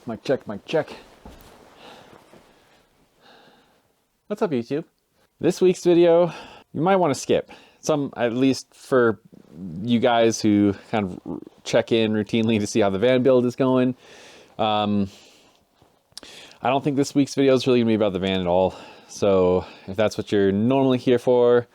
Mic check, mic check. What's up, YouTube? This week's video, you might want to skip. Some, at least for you guys who kind of check in routinely to see how the van build is going. I don't think this week's video is really gonna be about the van at all. So if that's what you're normally here for,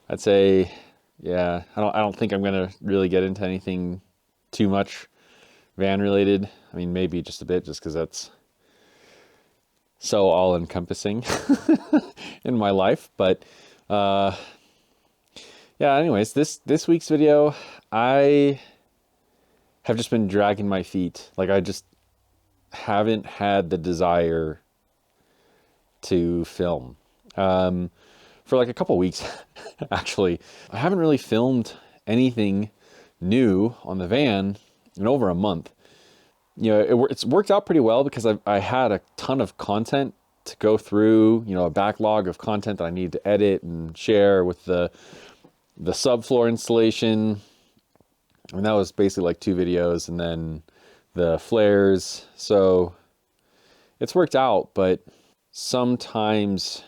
I'd say, yeah, I don't think I'm gonna really get into anything too much van related. I mean, maybe just a bit, just because that's so all encompassing in my life. But yeah, anyways, this week's video, I have just been dragging my feet. Like, I just haven't had the desire to film for like a couple weeks. Actually, I haven't really filmed anything new on the van in over a month. You know, it's worked out pretty well because I had a ton of content to go through, you know, a backlog of content that I need to edit and share with the subfloor installation. I mean, that was basically like 2 videos, and then the flares. So it's worked out, but sometimes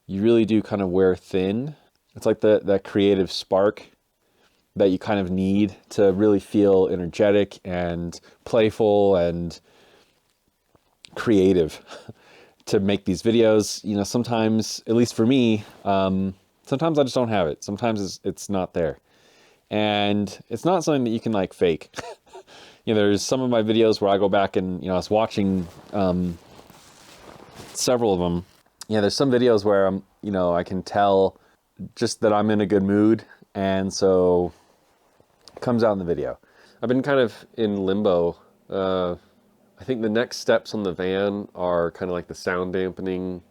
you really do kind of wear thin. It's like that creative spark that you kind of need to really feel energetic and playful and creative to make these videos. You know, sometimes, at least for me, sometimes I just don't have it. Sometimes it's not there. And it's not something that you can like fake. You know, there's some of my videos where I go back and, you know, I was watching several of them. Yeah, there's some videos where you know, I can tell just that I'm in a good mood, and so it comes out in the video. I've been kind of in limbo. I think the next steps on the van are kind of like the sound dampening,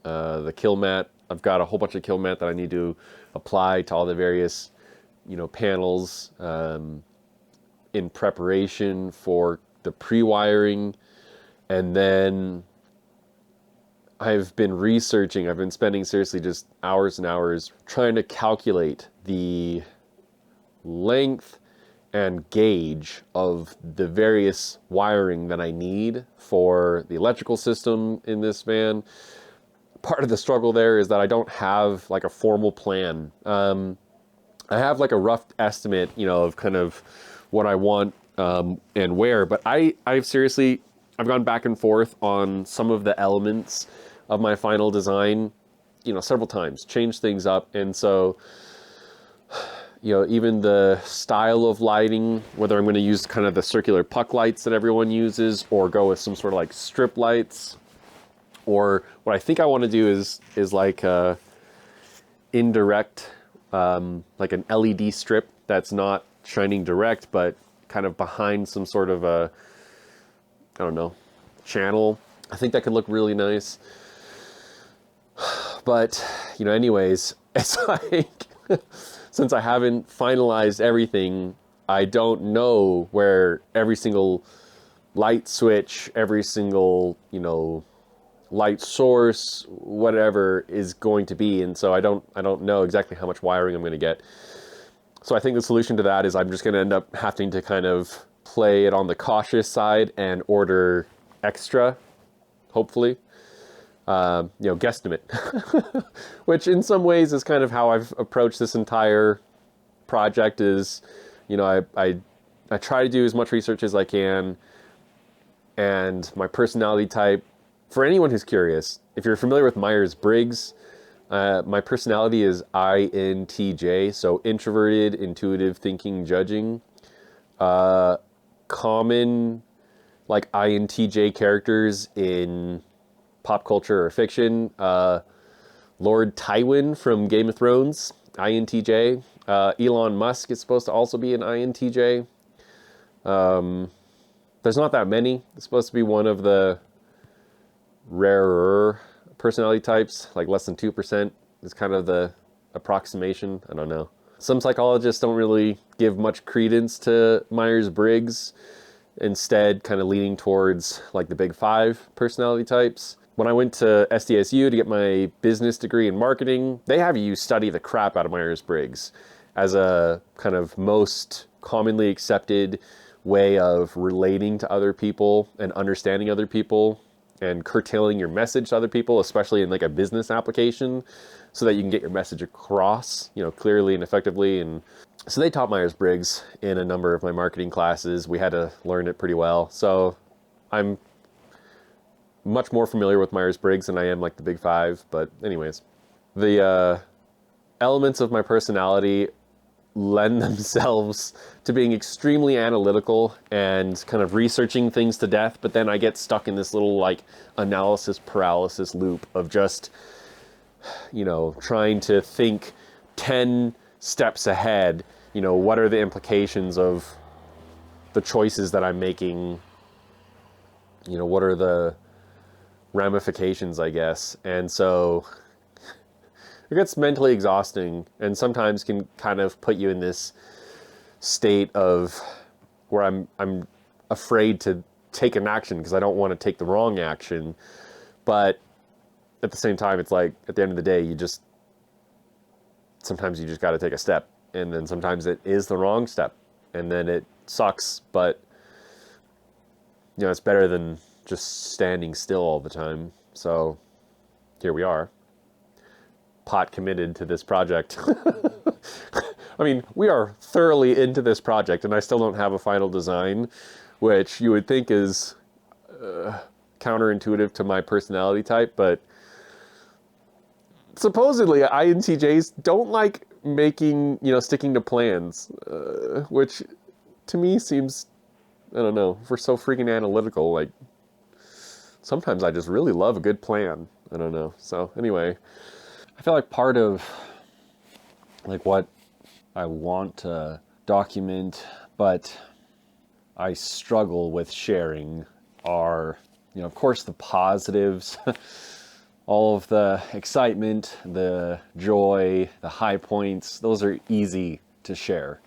the kill mat. I've got a whole bunch of kill mat that I need to apply to all the various, you know, panels in preparation for the pre-wiring. And then I've been researching, I've been spending seriously just hours and hours trying to calculate the length and gauge of the various wiring that I need for the electrical system in this van. Part of the struggle there is that I don't have like a formal plan. I have like a rough estimate, you know, of kind of what I want and where, but I've gone back and forth on some of the elements of my final design, you know, several times, changed things up. And so, you know, even the style of lighting, whether I'm going to use kind of the circular puck lights that everyone uses, or go with some sort of like strip lights, or what I think I want to do is like a indirect, like an LED strip that's not shining direct, but kind of behind some sort of a, I don't know, channel. I think that could look really nice. But, you know, anyways, it's like, since I haven't finalized everything, I don't know where every single light switch, every single, you know, light source, whatever is going to be. And so I don't know exactly how much wiring I'm going to get. So I think the solution to that is I'm just going to end up having to kind of play it on the cautious side and order extra, hopefully. You know, guesstimate, which in some ways is kind of how I've approached this entire project. Is, you know, I try to do as much research as I can, and my personality type, for anyone who's curious, if you're familiar with Myers-Briggs, my personality is INTJ, so introverted, intuitive, thinking, judging. Common like INTJ characters in pop culture or fiction, Lord Tywin from Game of Thrones, INTJ. Elon Musk is supposed to also be an INTJ. There's not that many. It's supposed to be one of the rarer personality types, like less than 2% is kind of the approximation. I don't know. Some psychologists don't really give much credence to Myers-Briggs, instead kind of leaning towards like the big 5 personality types. When I went to SDSU to get my business degree in marketing, they have you study the crap out of Myers-Briggs as a kind of most commonly accepted way of relating to other people and understanding other people and curtailing your message to other people, especially in like a business application, so that you can get your message across, clearly and effectively. And so they taught Myers-Briggs in a number of my marketing classes. We had to learn it pretty well. So I'm much more familiar with Myers-Briggs than I am like the Big Five. But anyways, the elements of my personality lend themselves to being extremely analytical and kind of researching things to death, but then I get stuck in this little like analysis paralysis loop of just, trying to think 10 steps ahead. What are the implications of the choices that I'm making? What are the ramifications, I guess? And so it gets mentally exhausting and sometimes can kind of put you in this state of where I'm afraid to take an action because I don't want to take the wrong action. But at the same time, it's like at the end of the day, sometimes you just got to take a step, and then sometimes it is the wrong step, and then it sucks, but it's better than just standing still all the time. So here we are, pot committed to this project. I mean, we are thoroughly into this project, and I still don't have a final design, which you would think is counterintuitive to my personality type, but supposedly INTJs don't like sticking to plans, which to me seems, I don't know, if we're so freaking analytical, like sometimes I just really love a good plan. I don't know. So anyway, I feel like part of like what I want to document, but I struggle with sharing are, of course, the positives, all of the excitement, the joy, the high points. Those are easy to share.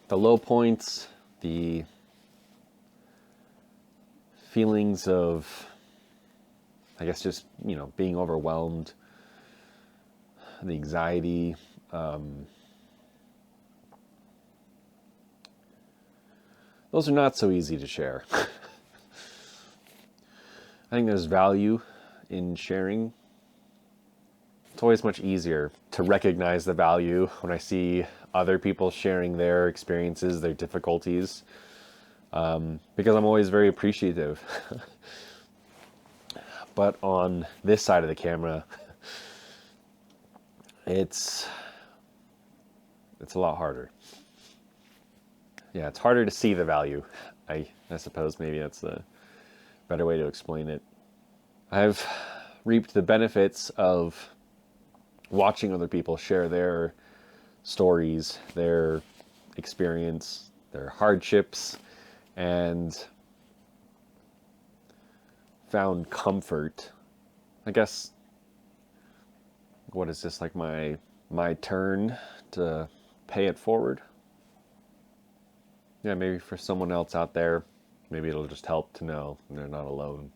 The low points, the feelings of, I guess, just, being overwhelmed, the anxiety, those are not so easy to share. I think there's value in sharing. It's always much easier to recognize the value when I see other people sharing their experiences, their difficulties, because I'm always very appreciative. But on this side of the camera, it's a lot harder. Yeah, it's harder to see the value. I suppose maybe that's the better way to explain it. I've reaped the benefits of watching other people share their stories, their experience, their hardships, and found comfort. I guess, what is this, like my turn to pay it forward? Yeah, maybe for someone else out there, maybe it'll just help to know they're not alone.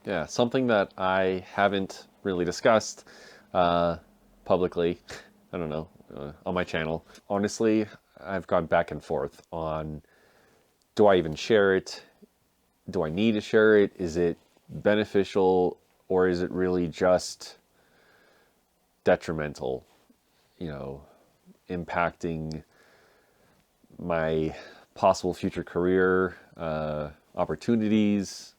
Yeah, something that I haven't really discussed publicly, I don't know, on my channel. Honestly, I've gone back and forth on, do I even share it? Do I need to share it? Is it beneficial, or is it really just detrimental, impacting my possible future career, opportunities?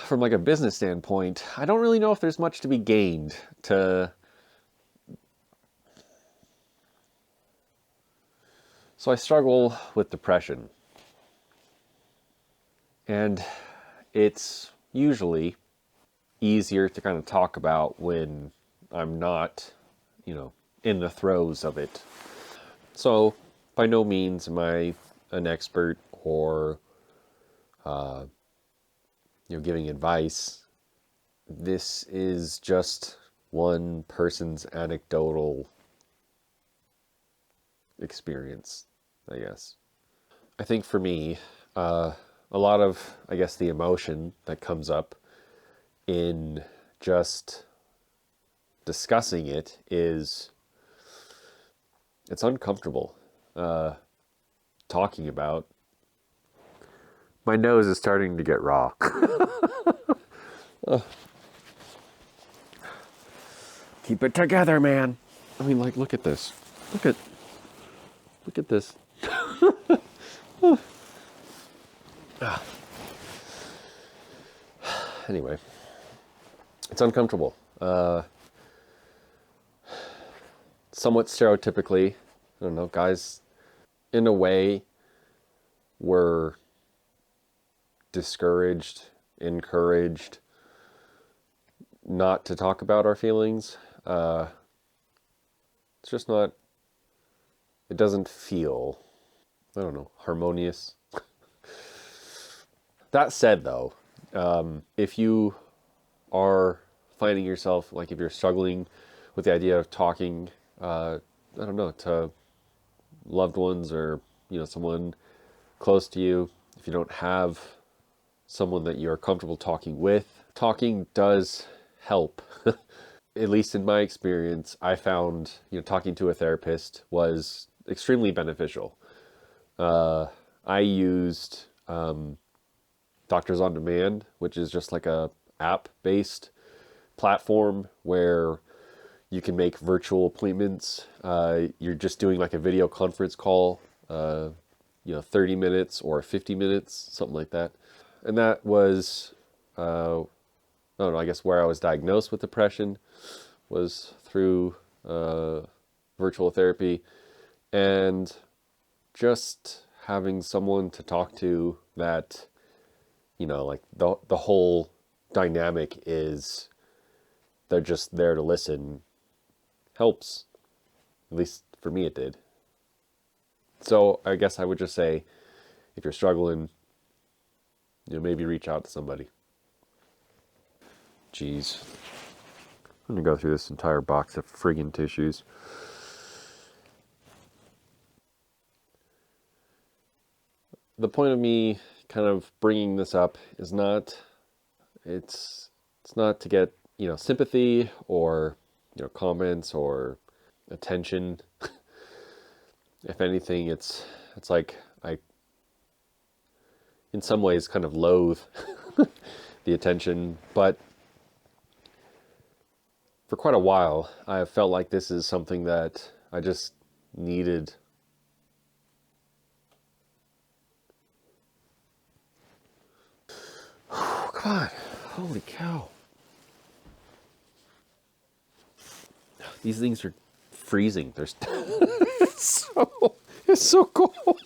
From like a business standpoint, I don't really know if there's much to be gained So I struggle with depression. And it's usually easier to kind of talk about when I'm not, in the throes of it. So by no means am I an expert or, giving advice. This is just one person's anecdotal experience, I guess. I think for me, a lot of, I guess, the emotion that comes up in just discussing it is it's uncomfortable talking about. My nose is starting to get raw. Keep it together, man. I mean, like, look at this. Look at this. Anyway, it's uncomfortable. Somewhat stereotypically, I don't know, guys, in a way, were discouraged, encouraged not to talk about our feelings. It's just not, it doesn't feel, I don't know, harmonious. That said, though, if you are finding yourself, like if you're struggling with the idea of talking, I don't know, to loved ones or, you know, someone close to you, if you don't have someone that you're comfortable talking with, talking does help. At least in my experience, I found, you know, talking to a therapist was extremely beneficial. I used Doctors on Demand, which is just like a app-based platform where you can make virtual appointments. You're just doing like a video conference call, 30 minutes or 50 minutes, something like that. And that was, I don't know, I guess where I was diagnosed with depression was through virtual therapy. And just having someone to talk to that, you know, like the whole dynamic is they're just there to listen helps. At least for me it did. So I guess I would just say, if you're struggling, you know, maybe reach out to somebody. Jeez. I'm gonna go through this entire box of friggin' tissues. The point of me kind of bringing this up is not, it's not to get, you know, sympathy or, you know, comments or attention. If anything, it's like I, in some ways, kind of loathe the attention, but for quite a while, I have felt like this is something that I just needed. Oh, come on. Holy cow. These things are freezing. There's it's so cold.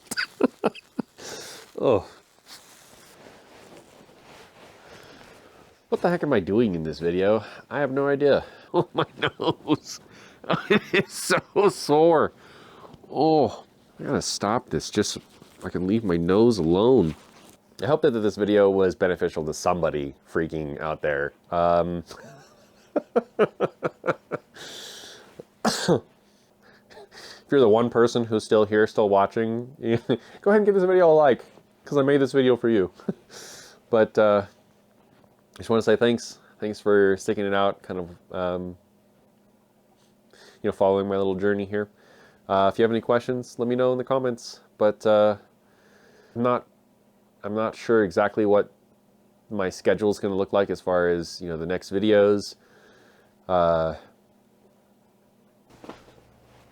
Oh. What the heck am I doing in this video? I have no idea. Oh, my nose. It is so sore. Oh, I gotta stop this just so I can leave my nose alone. I hope that this video was beneficial to somebody freaking out there. If you're the one person who's still here, still watching, go ahead and give this video a like, because I made this video for you. But I just want to say thanks. Thanks for sticking it out, kind of, following my little journey here. If you have any questions, let me know in the comments. But I'm not sure exactly what my schedule is going to look like as far as, the next videos.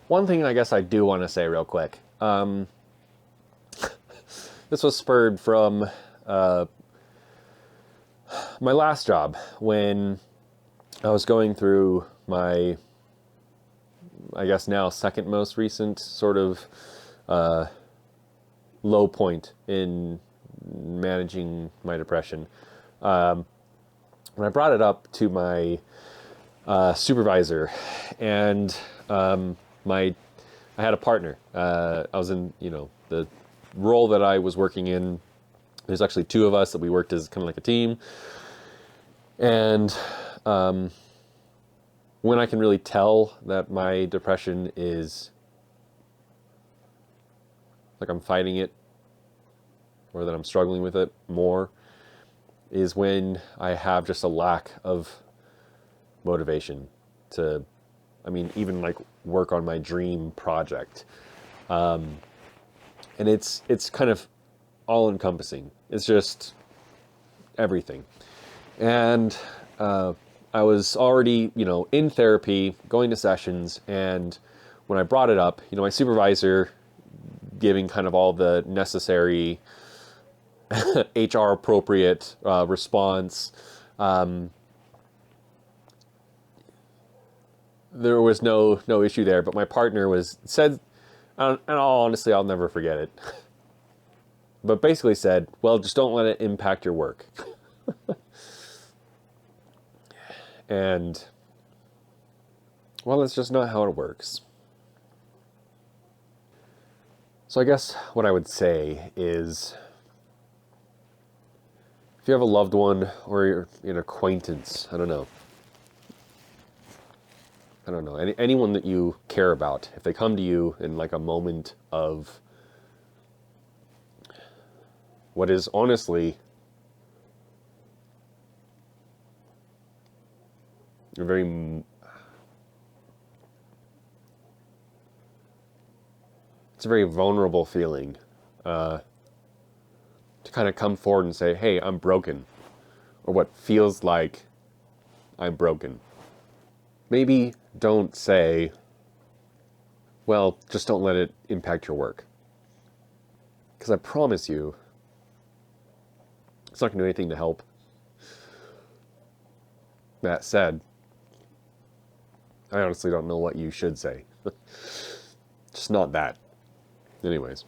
One thing I guess I do want to say real quick. This was spurred from my last job when I was going through my, I guess now second most recent sort of low point in managing my depression. When I brought it up to my supervisor, and I had a partner. I was in, the role that I was working in. There's actually two of us that we worked as kind of like a team. And when I can really tell that my depression is like I'm fighting it, or that I'm struggling with it more, is when I have just a lack of motivation. to, I mean, even like work on my dream project. And it's kind of all encompassing. It's just everything. And I was already, in therapy, going to sessions, and when I brought it up, my supervisor giving kind of all the necessary HR appropriate response. There was no issue there, but my partner said, and honestly, I'll never forget it. But basically said, well, just don't let it impact your work. And, well, that's just not how it works. So I guess what I would say is, if you have a loved one or you're an acquaintance, I don't know, anyone that you care about, if they come to you in like a moment of what is honestly a very, it's a very vulnerable feeling, to kind of come forward and say, hey, I'm broken, or what feels like I'm broken. Maybe don't say, well, just don't let it impact your work. Because I promise you, it's not going to do anything to help. That said, I honestly don't know what you should say. Just not that. Anyways.